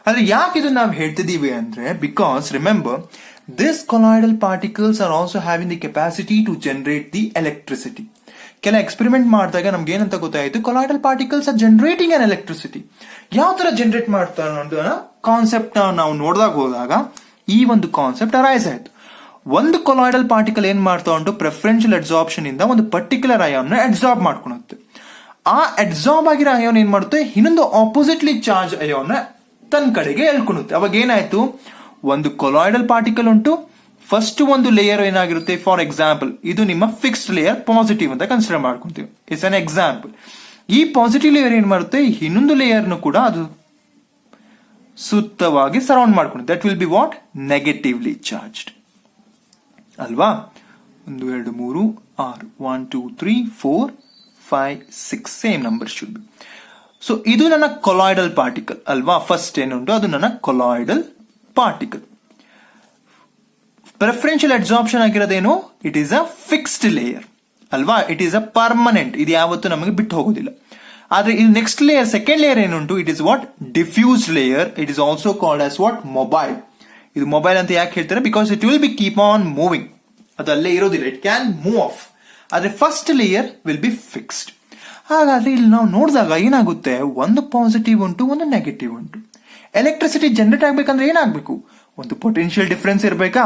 ಆದ್ರೆ ಯಾಕೆ ಇದನ್ನ ನಾವು ಹೇಳ್ತಿದೀವಿ ಅಂದ್ರೆ, because remember this colloidal particles are also having the capacity to generate the electricity. ಕೆಲ ಎಕ್ಸ್ಪೆರಿಮೆಂಟ್ ಮಾಡಿದಾಗ ನಮ್ಗೆ ಏನಂತ ಗೊತ್ತಾಯ್ತು, colloidal particles are generating an electricity. ಯಾವ ತರ ಜನರೇಟ್ ಮಾಡ್ತಾರೆ ಅನ್ನೋದನ್ನ ಕಾನ್ಸೆಪ್ಟ್ ನಾವು ನೋಡಿದಾಗ ಹೋದಾಗ ಈ ಒಂದು ಕಾನ್ಸೆಪ್ಟ್ ಅರೈಸ್ ಆಯ್ತು. ಒಂದು ಕೊಲಾಯ್ಡಲ್ ಪಾರ್ಟಿಕಲ್ ಏನ್ ಮಾಡ್ತಾ ಉಂಟು, ಪ್ರೆಫರೆನ್ಷಿಯಲ್ ಅಬ್ಸಾರ್ಪ್ಷನ್ ಇಂದ ಒಂದು ಪರ್ಟಿಕ್ಯುಲರ್ ಅಯಾನ್ ನ ಅಬ್ಸಾರ್ಬ್ ಮಾಡ್ಕೊಳುತ್ತೆ. ಆ ಅಬ್ಸಾರ್ಬ್ ಆಗಿರೋ ಅಯಾನ್ ಏನ್ ಮಾಡುತ್ತೆ, ಇನ್ನೊಂದು ಆಪೋಸಿಟ್ಲಿ ಚಾರ್ಜ್ ಅಯಾನ್ ನ ತನ್ನ ಕಡೆಗೆ ಎಳ್ಕೊಳುತ್ತೆ. ಅವಾಗ ಏನಾಯ್ತು, ಒಂದು ಕೊಲಾಯ್ಡಲ್ ಪಾರ್ಟಿಕಲ್ ಉಂಟು, ಫಸ್ಟ್ ಒಂದು ಲೇಯರ್ ಏನಾಗಿರುತ್ತೆ, ಫಾರ್ ಎಕ್ಸಾಂಪಲ್ ಇದು ನಿಮ್ಮ ಫಿಕ್ಸ್ಡ್ ಲೇಯರ್ ಪಾಸಿಟಿವ್ ಅಂತ ಕನ್ಸಿಡರ್ ಮಾಡ್ಕೊಂತೀವಿ, ಇಟ್ಸ್ ಅನ್ ಎಕ್ಸಾಂಪಲ್. ಈ ಪಾಸಿಟಿವ್ ಲೇಯರ್ ಏನ್ ಮಾಡುತ್ತೆ, ಇನ್ನೊಂದು ಲೇಯರ್ ನು ಕೂಡ ಅದು ಸುತ್ತವಾಗಿ ಸರೌಂಡ್ ಮಾಡ್ಕೊಂಡು, that will B what, negatively charged ಅಲ್ವಾ. 1 2 3 6 1 2 3 4 5 6 same number should be. So ಇದು ನನ್ನ ಕೊಲಾಯ್ಡಲ್ ಪಾರ್ಟಿಕಲ್ ಅಲ್ವಾ. ಫಸ್ಟ್ ಏನುಂಟು ಅದು ನನ್ನ ಕೊಲಾಯ್ಡಲ್ ಪಾರ್ಟಿಕಲ್. ಪ್ರೆಫರೆನ್ಷಿಯಲ್ ಅಬ್ಸಾರ್ಪ್ಷನ್ ಆಗಿರೋದೇನು, it is a fixed layer ಅಲ್ವಾ, ಇಟ್ ಈಸ್ ಅ ಪರ್ಮನೆಂಟ್, ಇದು ಯಾವತ್ತೂ ನಮಗೆ ಬಿಟ್ಟು ಹೋಗೋದಿಲ್ಲ. ಆದ್ರೆ ಇದು ನೆಕ್ಸ್ಟ್ ಲೇಯರ್, ಸೆಕೆಂಡ್ ಲೇಯರ್ ಏನುಂಟು, it is what, diffused layer. It is also called as what, mobile. ಇದು ಮೊಬೈಲ್ ಅಂತ ಯಾಕೆ ಹೇಳ್ತಾರೆ, because it will be keep on moving, ಅದು ಅಲ್ಲೇ ಇರೋದಿಲ್ಲ, ಇಟ್ ಕ್ಯಾನ್ ಮೂವ್ ಆಫ್. ಆದ್ರೆ first layer will B fixed. ಹಾಗಾದ್ರೆ ಇಲ್ಲಿ ನಾವು ನೋಡಿದಾಗ ಏನಾಗುತ್ತೆ, ಒಂದು ಪಾಸಿಟಿವ್ ಉಂಟು, ಒಂದು ನೆಗೆಟಿವ್ ಉಂಟು. ಎಲೆಕ್ಟ್ರಿಸಿಟಿ ಜನರೇಟ್ ಆಗ್ಬೇಕಂದ್ರೆ ಏನಾಗಬೇಕು, ಒಂದು ಪೊಟೆನ್ಷಿಯಲ್ ಡಿಫರೆನ್ಸ್ ಇರಬೇಕಾ.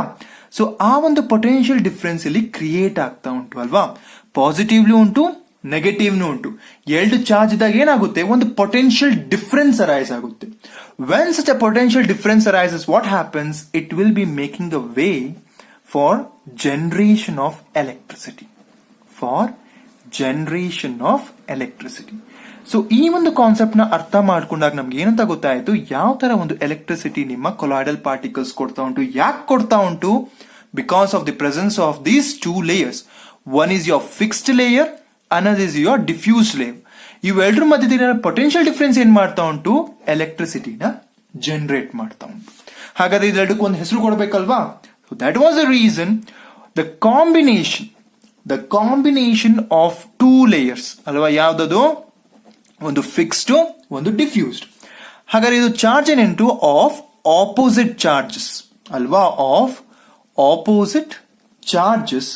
ಸೊ ಆ ಒಂದು ಪೊಟೆನ್ಷಿಯಲ್ ಡಿಫರೆನ್ಸ್ ಇಲ್ಲಿ ಕ್ರಿಯೇಟ್ ಆಗ್ತಾ ಉಂಟು ಅಲ್ವಾ. ಪಾಸಿಟಿವ್ಲಿ ಉಂಟು, ನೆಗೆಟಿವ್ನು ಉಂಟು. ಎರಡು ಚಾರ್ಜ್ ಇದ್ದಾಗ ಏನಾಗುತ್ತೆ, ಒಂದು ಪೊಟೆನ್ಷಿಯಲ್ ಡಿಫರೆನ್ಸ್ ಅರೈಸ್ ಆಗುತ್ತೆ. When such a potential difference arises, what happens, it will B making a way for generation of electricity. For generation of electricity. So ಈ ಒಂದು ಕಾನ್ಸೆಪ್ಟ್ ನ ಅರ್ಥ ಮಾಡ್ಕೊಂಡಾಗ ನಮ್ಗೆ ಏನಂತ ಗೊತ್ತಾಯ್ತು, ಯಾವ ತರ ಒಂದು ಎಲೆಕ್ಟ್ರಿಸಿಟಿ ನಿಮ್ಮ ಕೊಲಾಯ್ಡಲ್ ಪಾರ್ಟಿಕಲ್ಸ್ ಕೊಡ್ತಾ ಉಂಟು. ಯಾಕೆ ಕೊಡ್ತಾ ಉಂಟು, because of the presence of these two layers. One is your fixed layer, another is your diffused layer. ಇವೆರಡರ ಮಧ್ಯದ ಪೊಟೆನ್ಷಿಯಲ್ ಡಿಫರೆನ್ಸ್ ಏನ್ ಮಾಡ್ತಾ ಉಂಟು, ಎಲೆಕ್ಟ್ರಿಸಿಟಿನ ಜನರೇಟ್ ಮಾಡ್ತಾ ಉಂಟು. ಹಾಗಾದ್ರೆ ಇದೆರಡಕ್ಕೂ ಒಂದು ಹೆಸರು ಕೊಡ್ಬೇಕಲ್ವಾ. So that was the reason, the combination of two layers ಅಲ್ವಾ. ಯಾವ್ದದು, ಒಂದು ಫಿಕ್ಸ್ಡ್, ಒಂದು ಡಿಫ್ಯೂಸ್ಡ್. ಹಾಗಾದ್ರೆ ಇದು ಚಾರ್ಜ್ ಏನುಂಟು, ಆಫ್ ಆಪೋಸಿಟ್ ಚಾರ್ಜಸ್ ಅಲ್ವಾ, of opposite charges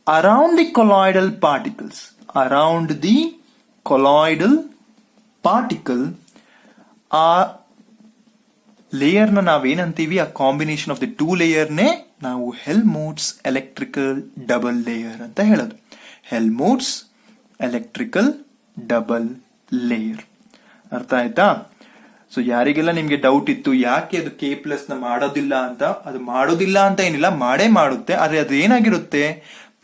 around the colloidal particles. Around the colloidal particle, ಆ ಲೇಯರ್ ನ ನಾವೇನಂತೀವಿ, ಆ ಕಾಂಬಿನೇಷನ್ ಆಫ್ ದಿ ಟೂ ಲೇಯರ್ನೇ ನಾವು ಹೆಲ್ಮ್ಹೋಲ್ಟ್ಸ್ ಎಲೆಕ್ಟ್ರಿಕಲ್ ಡಬಲ್ ಲೇಯರ್ ಅಂತ ಹೇಳೋದು. ಹೆಲ್ಮ್ಹೋಲ್ಟ್ಸ್ ಎಲೆಕ್ಟ್ರಿಕಲ್ ಡಬಲ್ ಲೇಯರ್. ಅರ್ಥ ಆಯ್ತಾ. ಸೊ ಯಾರಿಗೆಲ್ಲ ನಿಮ್ಗೆ ಡೌಟ್ ಇತ್ತು ಯಾಕೆ ಅದು K+ ನ ಮಾಡೋದಿಲ್ಲ ಅಂತ, ಅದು ಮಾಡೋದಿಲ್ಲ ಅಂತ ಏನಿಲ್ಲ, ಮಾಡೇ ಮಾಡುತ್ತೆ. ಆದ್ರೆ ಅದು ಏನಾಗಿರುತ್ತೆ,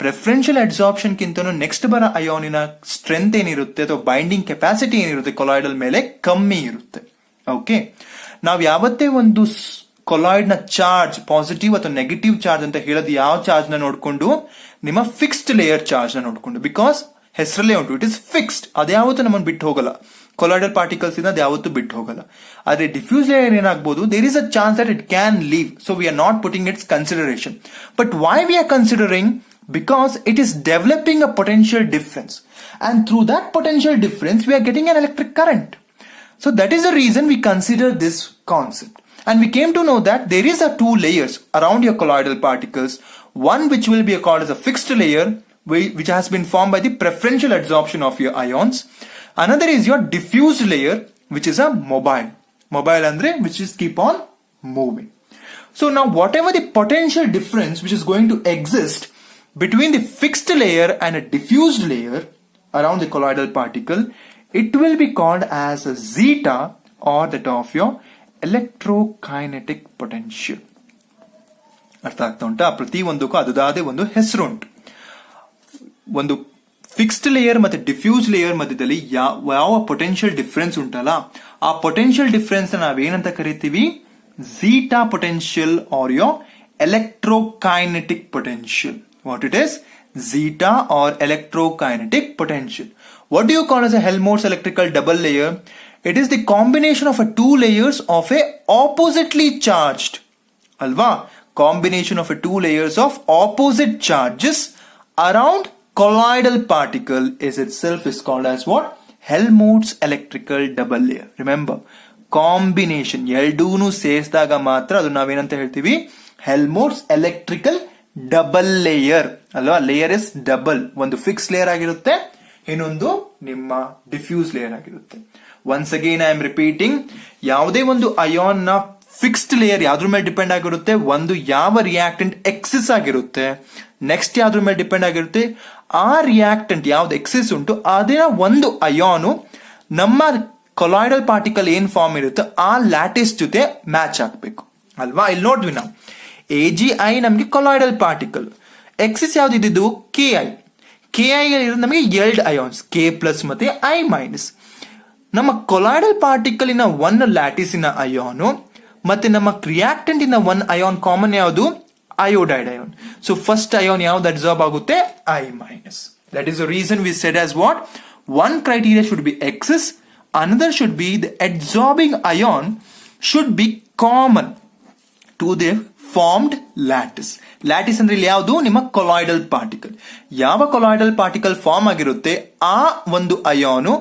ಪ್ರೆಫರೆನ್ಷಿಯಲ್ ಅಬ್ಸಾರ್ಪ್ಷನ್ ಕಿಂತನೂ ನೆಕ್ಸ್ಟ್ ಬರೋ ಅಯೋನಿನ ಸ್ಟ್ರೆಂತ್ ಏನಿರುತ್ತೆ ಅಥವಾ ಬೈಂಡಿಂಗ್ ಕೆಪಾಸಿಟಿ ಏನಿರುತ್ತೆ ಕೊಲಾಯ್ಡಲ್ ಮೇಲೆ ಕಮ್ಮಿ ಇರುತ್ತೆ. ಓಕೆ, ನಾವ್ ಯಾವತ್ತೇ ಒಂದು ಕೊಲಾಯ್ಡ್ ನ ಚಾರ್ಜ್ ಪಾಸಿಟಿವ್ ಅಥವಾ ನೆಗೆಟಿವ್ ಚಾರ್ಜ್ ಅಂತ ಹೇಳೋದು ಯಾವ ಚಾರ್ಜ್ ನ ನೋಡ್ಕೊಂಡು, ನಿಮ್ಮ ಫಿಕ್ಸ್ಡ್ ಲೇಯರ್ ಚಾರ್ಜ್ ನ ನೋಡ್ಕೊಂಡು. ಬಿಕಾಸ್ ಹೆಸರಲ್ಲೇ ಉಂಟು, ಇಟ್ ಇಸ್ ಫಿಕ್ಸ್ಡ್, ಅದ್ಯಾವತ್ತೂ ನಮ್ಮನ್ನು ಬಿಟ್ಟು ಹೋಗಲ್ಲ. ಕೊಲಾಯ್ಡಲ್ ಪಾರ್ಟಿಕಲ್ಸ್ ಇಂದ ಅದು ಯಾವತ್ತೂ ಬಿಟ್ಟು ಹೋಗಲ್ಲ. ಆದ್ರೆ ಡಿಫ್ಯೂಸ್ ಲೇಯರ್ ಏನಾಗಬಹುದು, there is a chance that it can leave. So we are not putting its consideration. But why we are considering, because it is developing a potential difference, and through that potential difference we are getting an electric current. So that is the reason we consider this concept, and we came to know that there is a two layers around your colloidal particles, one which will be called as a fixed layer which has been formed by the preferential adsorption of your ions. Another is your diffused layer which is a mobile andre which is keep on moving. So now whatever the potential difference which is going to exist between the fixed layer and a diffused layer around the colloidal particle, it will be called as a zeta, or that of your electrokinetic potential. ಅರ್ಥ ಆಗ್ತಾ ಉಂಟಾ. ಪ್ರತಿ ಒಂದಕ್ಕೂ ಅದಾದೇ ಒಂದು ಹೆಸರು ಉಂಟು. ಒಂದು fixed layer ಮತ್ತೆ diffuse layer ಮಧ್ಯದಲ್ಲಿ ಯಾವ ಪೊಟೆನ್ಷಿಯಲ್ ಡಿಫರೆನ್ಸ್ ಉಂಟಲ್ಲ, ಆ ಪೊಟೆನ್ಷಿಯಲ್ ಡಿಫರೆನ್ಸ್ ನಾವೇನಂತ ಕರಿತೀವಿ, zeta potential or your electrokinetic potential. What it is? Zeta or electrokinetic potential. What do you call as a Helmholtz electrical double layer? It is the combination of a two layers of a oppositely charged, alva, combination of a two layers of opposite charges around colloidal particle is itself is called as what? Helmholtz electrical double layer. Remember, combination ಎರಡೂನು ಸೇರಿಸಿದಾಗ ಮಾತ್ರ ಅದು ನಾವೇನಂತ ಹೇಳ್ತೀವಿ, Helmholtz electrical double layer ಅಲ್ವಾ. Layer is double, ಒಂದು fix layer ಆಗಿರುತ್ತೆ, ಇನ್ನೊಂದು ನಿಮ್ಮ ಡಿಫ್ಯೂಸ್ ಲೇಯರ್ ಆಗಿರುತ್ತೆ. Once again I am repeating, ಯಾವುದೇ ಒಂದು ಅಯಾನ್ ನ ಫಿಕ್ಸ್ಡ್ ಲೇಯರ್ ಯಾವ್ದ್ರ ಮೇಲೆ ಡಿಪೆಂಡ್ ಆಗಿರುತ್ತೆ, ಒಂದು ಯಾವ ರಿಯಾಕ್ಟೆಂಟ್ ಎಕ್ಸಿಸ್ ಆಗಿರುತ್ತೆ, ನೆಕ್ಸ್ಟ್ ಯಾವ್ದ್ರ ಮೇಲೆ ಡಿಪೆಂಡ್ ಆಗಿರುತ್ತೆ, ಆ ರಿಯಾಕ್ಟೆಂಟ್ ಯಾವ್ದು ಎಕ್ಸಿಸ್ ಉಂಟು ಅದೇ ಒಂದು ಅಯಾನು ನಮ್ಮ ಕೊಲಾಯ್ಡಲ್ ಪಾರ್ಟಿಕಲ್ ಏನ್ ಫಾರ್ಮ್ ಇರುತ್ತೆ ಆ ಲ್ಯಾಟಿಸ್ ಜೊತೆ ಮ್ಯಾಚ್ ಆಗ್ಬೇಕು ಅಲ್ವಾ. ಇಲ್ಲಿ ನೋಡ್ವಿ ನಾವು AgI ನಮಗೆ ಕೊಲಾಯ್ಡಲ್ ಪಾರ್ಟಿಕಲ್, ಎಕ್ಸಿಸ್ ಯಾವ್ದು ಇದ್ದಿದ್ದು KI. KI ನಮಗೆ ಎರಡು ಅಯಾನ್ಸ್ K ಪ್ಲಸ್ ಮತ್ತೆ I ಮೈನಸ್. ನಮ್ಮ ಕೊಲಾಯ್ಡಲ್ ಪಾರ್ಟಿಕಲ್ ಇನ ಒನ್ ಲ್ಯಾಟಿಸಿನ ಅಯಾನು ಮತ್ತೆ ನಮ್ಮ ರಿಯಾಕ್ಟೆಂಟ್ ಇನ ಒನ್ ಅಯಾನ್ ಕಾಮನ್ ಯಾವುದು, iodide ion. So first ion ಯಾವ್ದು ಅಬ್ಸಾರ್ಬ್ ಆಗುತ್ತೆ, I minus. That is the reason we said as what, one criteria should be excess, another should be the absorbing ion should be common to the formed lattice. Lattice ಅಂದ್ರೆ ಇಲ್ಲಿ ಯಾವುದು, ನಿಮ್ಮ colloidal particle. ಯಾವ colloidal particle form ಆಗಿರುತ್ತೆ ಆ ಒಂದು ion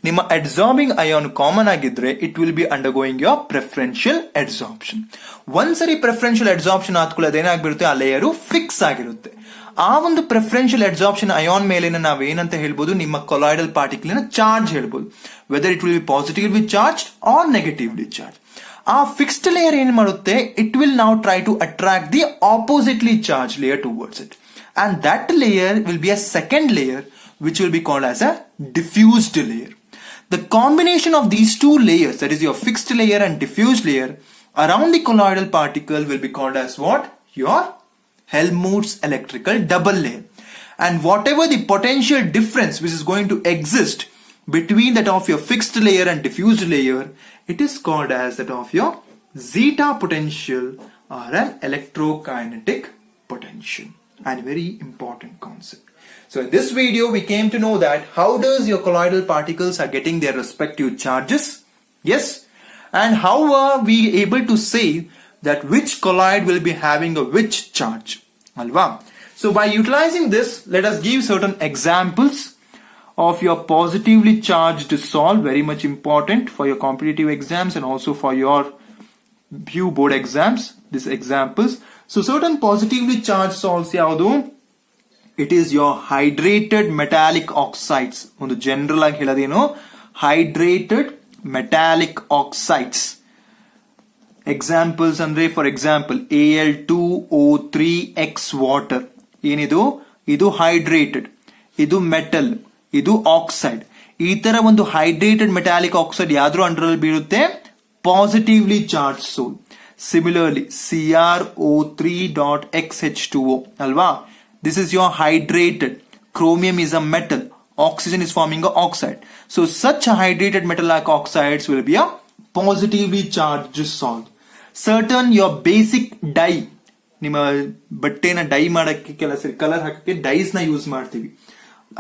ನಿಮ್ಮ absorbing ion common ಆಗಿದ್ರೆ it will be undergoing your preferential absorption. ಒಂದ್ಸರಿ ಪ್ರೆಫರೆನ್ಷಿಯಲ್ ಅಬ್ಸಾರ್ಪ್ಷನ್ ಆದ್ಕೊಳ್ಳಿ ಅದೇನಾಗ್ಬಿರುತ್ತೆ, ಆ ಲೇಯರು ಫಿಕ್ಸ್ ಆಗಿರುತ್ತೆ. ಆ ಒಂದು ಪ್ರೆಫರೆನ್ಷಿಯಲ್ ಅಬ್ಸಾರ್ಪ್ಷನ್ ಅಯಾನ್ ಮೇಲೆ ನಾವೇನಂತ ಹೇಳ್ಬೋದು, ನಿಮ್ಮ ಕೊಲಾಯ್ಡಲ್ ಪಾರ್ಟಿಕಲ್ ಚಾರ್ಜ್ ಹೇಳ್ಬೋದು, whether it will be positively charge or negatively charge. ಆ ಫಿಕ್ಸ್ಡ್ ಲೇಯರ್ ಏನ್ ಮಾಡುತ್ತೆ, it will now try to attract the oppositely charge layer towards it, and that layer will be a second layer which will be called as a diffused layer. The combination of these two layers, that is your fixed layer and diffused layer around the colloidal particle will be called as what? Your Helmholtz electrical double layer. And whatever the potential difference which is going to exist between that of your fixed layer and diffused layer, it is called as that of your zeta potential or an electrokinetic potential. And very important concept. So in this video we came to know that how does your colloidal particles are getting their respective charges, yes, and how are we able to say that which colloid will be having a which charge, alva. So by utilizing this, let us give certain examples of your positively charged salt, very much important for your competitive exams and also for your PU board exams, these examples. So certain positively charged salts yaudu, it is your hydrated metallic oxides. ಒಂದು general ಆಗಿ ಹೇಳೋದೇನು, hydrated metallic oxides. Examples ಅಂದ್ರೆ for example Al2O3X water ಏನಿದು, ಇದು hydrated, ಇದು metal, ಇದು oxide. ಈ ತರ ಒಂದು ಹೈಡ್ರೇಟೆಡ್ ಮೆಟಾಲಿಕ್ ಆಕ್ಸೈಡ್ ಯಾವ್ದ್ರ ಅಂಡರ್ ಅಲ್ಲಿ ಬೀಳುತ್ತೆ, ಪಾಸಿಟಿವ್ಲಿ ಚಾರ್ಜ್ ಸೋಲ್. ಸಿಮಿಲರ್ಲಿ CrO3.XH2O ಅಲ್ವಾ, this is your hydrated. Chromium is a metal, oxygen is forming a oxide. So such a hydrated metallic oxides will be a positively charged salt. Certain your basic dye, ನಿಮ್ಮ ಬಟ್ಟೆನ dye ಮಾಡಕ್ಕೆ ಕೆಲಸ colour ಹಾಕಕ್ಕೆ dies ನ use ಮಾಡ್ತೀವಿ.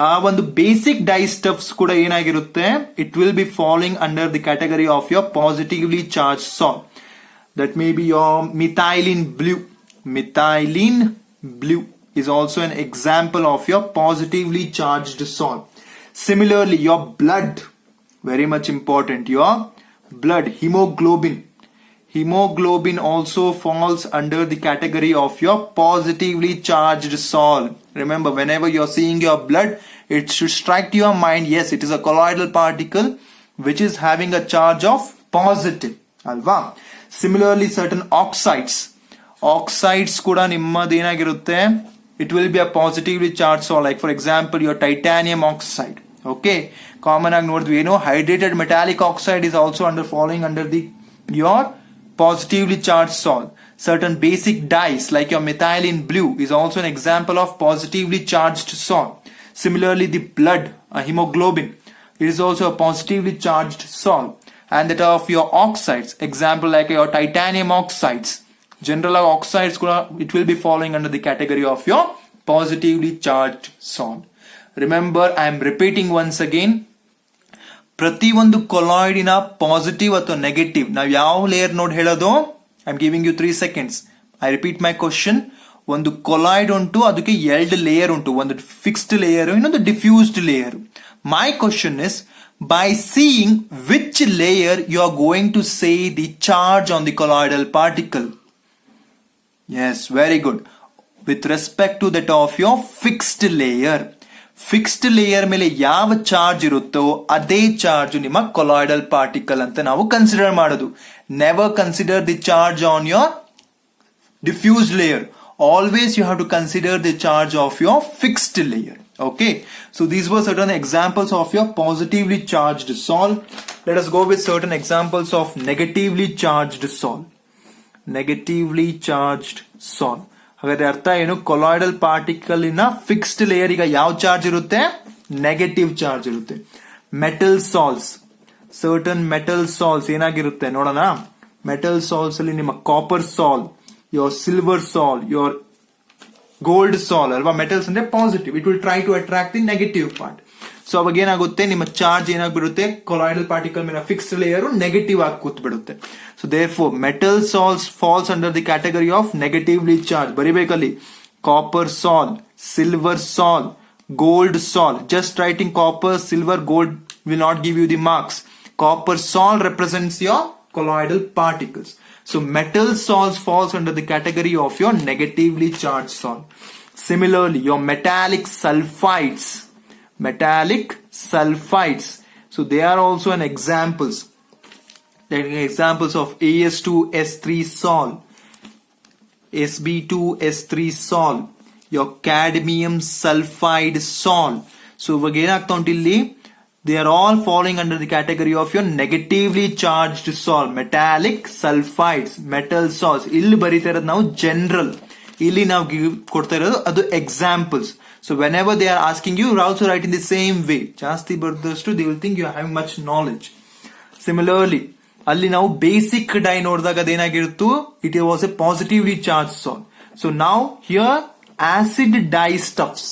ಆ ಒಂದು basic dye stuffs ಕೂಡ ಏನಾಗಿರುತ್ತೆ, it will be following under the category of your positively charge salt. That may be your methylene blue. Methylene blue is also an example of your positively charged salt. Similarly, your blood, very much important, your blood, hemoglobin. Hemoglobin also falls under the category of your positively charged salt. Remember, whenever you're seeing your blood, it should strike to your mind, yes, it is a colloidal particle which is having a charge of positive. Alva. Similarly, certain oxides. Oxides kuda nimmad enagirutte, it will be a positively charged salt, like for example your titanium oxide. Okay, common ag nodidvi eno, hydrated metallic oxide is also falling under the your positively charged salt. Certain basic dyes like your methylene blue is also an example of positively charged salt. Similarly, the blood, hemoglobin, it is also a positively charged salt. And that of your oxides, example like your titanium oxides, general oxides, it will be falling under the category of your positively charged salt. Remember, I am repeating once again, ಪ್ರತಿ ಒಂದು ಕೊಲಾಯ್ಡಿನ positive ಅಥವಾ negative ನಾವು ಯಾವ layer ನೋಡಿ ಹೇಳೋದು, I am giving you 3 seconds. I repeat my question. ಒಂದು colloid ಉಂಟು, ಅದಕ್ಕೆ ಎರಡು ಲೇಯರ್ ಉಂಟು, ಒಂದು ಫಿಕ್ಸ್ಡ್ ಲೇಯರ್, ಇನ್ನೊಂದು diffused layer. My question is, By seeing which layer you are going to say the charge on the colloidal particle. Yes, very good. With respect to that of your fixed layer. Fixed layer ಮೇಲೆ ಯಾವ charge ಇರುತ್ತೋ ಅದೇ charge ನಿಮ್ಮ colloidal particle ಅಂತ ನಾವು consider ಮಾಡೋದು. Never consider the charge on your diffused layer. Always you have to consider the charge of your fixed layer. Okay, so these were certain examples of your positively charged sol. Let us go with certain examples of negatively charged sol. Negatively charged sol. ಹಾಗಾದ್ರೆ ಅರ್ಥ ಏನು? Colloidal particle ಇನ fixed layer ಈಗ ಯಾವ charge ಇರುತ್ತೆ? Negative charge ಇರುತ್ತೆ. Metal salts, certain metal salts ಏನಾಗಿರುತ್ತೆ ನೋಡೋಣ. ಮೆಟಲ್ ಸಾಲ್ಸ್ ಅಲ್ಲಿ ನಿಮ್ಮ ಕಾಪರ್ ಸಾಲ್, your silver sol, your gold sol ಅಲ್ವಾ. ಮೆಟಲ್ಸ್ ಅಂದ್ರೆ positive, it will try to attract the negative part. So ಅವಾಗ ಏನಾಗುತ್ತೆ, ನಿಮ್ಮ ಚಾರ್ಜ್ ಏನಾಗ್ಬಿಡುತ್ತೆ, ಕೊಲಾಯ್ಡಲ್ ಪಾರ್ಟಿಕಲ್ ಮೇಲೆ ಫಿಕ್ಸ್ಡ್ ಲೇಯರ್ ನೆಗೆಟಿವ್ ಆಗಿ ಕೂತ್ ಬಿಡುತ್ತೆ. So therefore metal sols falls under the category of negatively charge. ಬರಿಬೇಕಲ್ಲಿ copper sol, silver sol, gold sol. Just writing copper, silver, gold will not give you the marks. Copper sol represents your colloidal particles. So metal sols falls under the category of your negatively charged sol. Similarly, your metallic sulfides. So they are also an examples. They are examples of As2S3 sol, Sb2S3 sol, your cadmium sulfide sol. So they are all falling under the category of your negatively charged sol. Metallic sulfides, metal sols. ಇಲ್ಲಿ ಬರೀತಾ ಇರೋದು ನಾವು general, ಇಲ್ಲಿ ನಾವು ಕೊಡ್ತಾ ಇರೋದು ಅದು examples. So whenever they are asking you, you also write in the same way. ಜಾಸ್ತಿ ಬರ್ದಷ್ಟು they will think you have much knowledge. Similarly, ಅಲ್ಲಿ ನಾವು ಬೇಸಿಕ್ ಡೈ ನೋಡಿದಾಗ ಅದೇನಾಗಿರುತ್ತು, it was a positively charge sol. So ನಾವು here acid dye stuffs,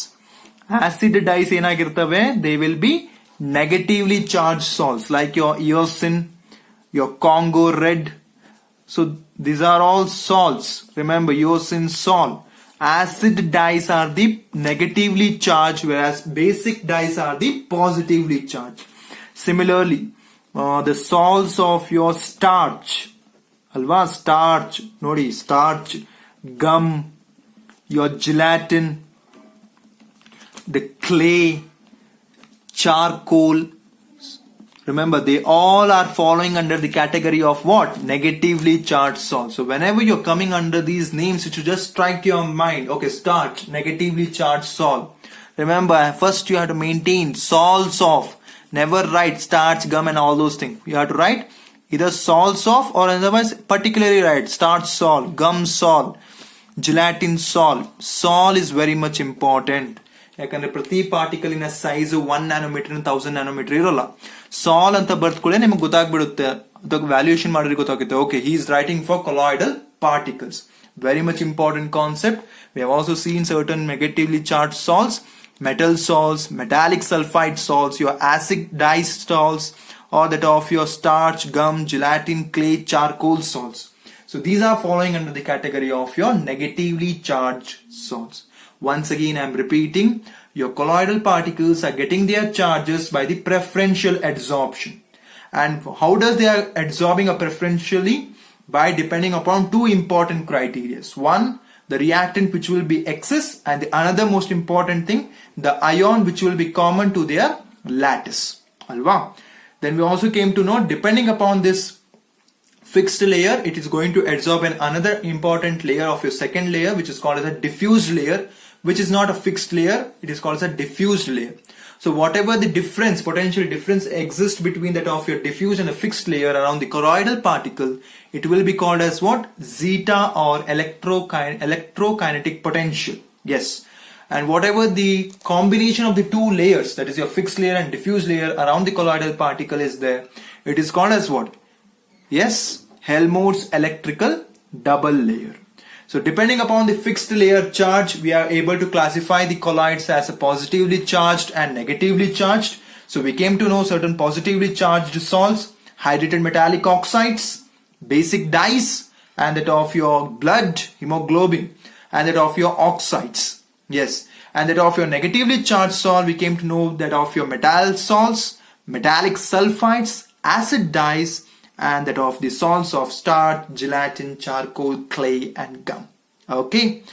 acid dyes ಏನಾಗಿರ್ತವೆ, they will be negatively charged salts like your eosin, your Congo red. So these are all salts. Remember, eosin sol. Acid dyes are the negatively charged, whereas basic dyes are the positively charged. Similarly, the salts of your starch, alva starch, nodi starch, gum, your gelatin, the clay, charcoal. Remember, they all are falling under the category of what? Negatively charged salt. So whenever you're coming under these names, it should just strike your mind. Okay, starch, negatively charged salt. Remember, first you have to maintain salts of. Never write starch, gum and all those things. You have to write either salts of or otherwise particularly write starch salt, gum salt, gelatin salt. Salt is very much important. ಯಾಕಂದ್ರೆ ಪ್ರತಿ ಪಾರ್ಟಿಕಲಿನ size 1 nanometre 1000 nanometre ಇರೋಲ್ಲ. ಸಾಲ್ ಅಂತ ಬರ್ದ್ಕೊಳ್ಳೆ ನಿಮಗೆ ಗೊತ್ತಾಗ್ಬಿಡುತ್ತೆ, ಅದಕ್ಕೆ valuation ಮಾಡಿದ್ರೆ ಗೊತ್ತಾಗುತ್ತೆ. Okay, he is writing for colloidal particles. Very much important concept. We have also seen certain negatively charge salts, metal salts, metallic sulfide salts, your acid dye salts, or that of your starch, gum, gelatin, clay, charcoal salts. So these are falling under the category of your negatively charged salts. Once again, I am repeating, your colloidal particles are getting their charges by the preferential adsorption. And how does they are adsorbing preferentially? By depending upon two important criteria. One, the reactant which will be excess, and the another most important thing, the ion which will be common to their lattice. Alva. Then we also came to know, depending upon this fixed layer, it is going to adsorb another important layer of your second layer, which is called as a diffused layer, which is not a fixed layer, it is called as a diffused layer. So whatever the difference, potential difference exists between that of your diffused and a fixed layer around the colloidal particle, it will be called as what? Zeta, or electrokinetic potential. Yes. And whatever the combination of the two layers, that is your fixed layer and diffused layer around the colloidal particle is there, it is called as what? Yes, Helmholtz electrical double layer. So depending upon the fixed layer charge, we are able to classify the colloids as a positively charged and negatively charged. So we came to know certain positively charged salts, hydrated metallic oxides, basic dyes, and that of your blood, hemoglobin, and that of your oxides. Yes. And that of your negatively charged salt, we came to know that of your metal salts, metallic sulfides, acid dyes, and that of the salts of starch, gelatin, charcoal, clay, and gum. Okay.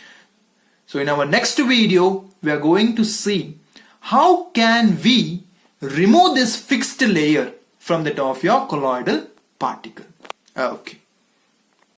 So in our next video, we are going to see how can we remove this fixed layer from the top of your colloidal particle. Okay.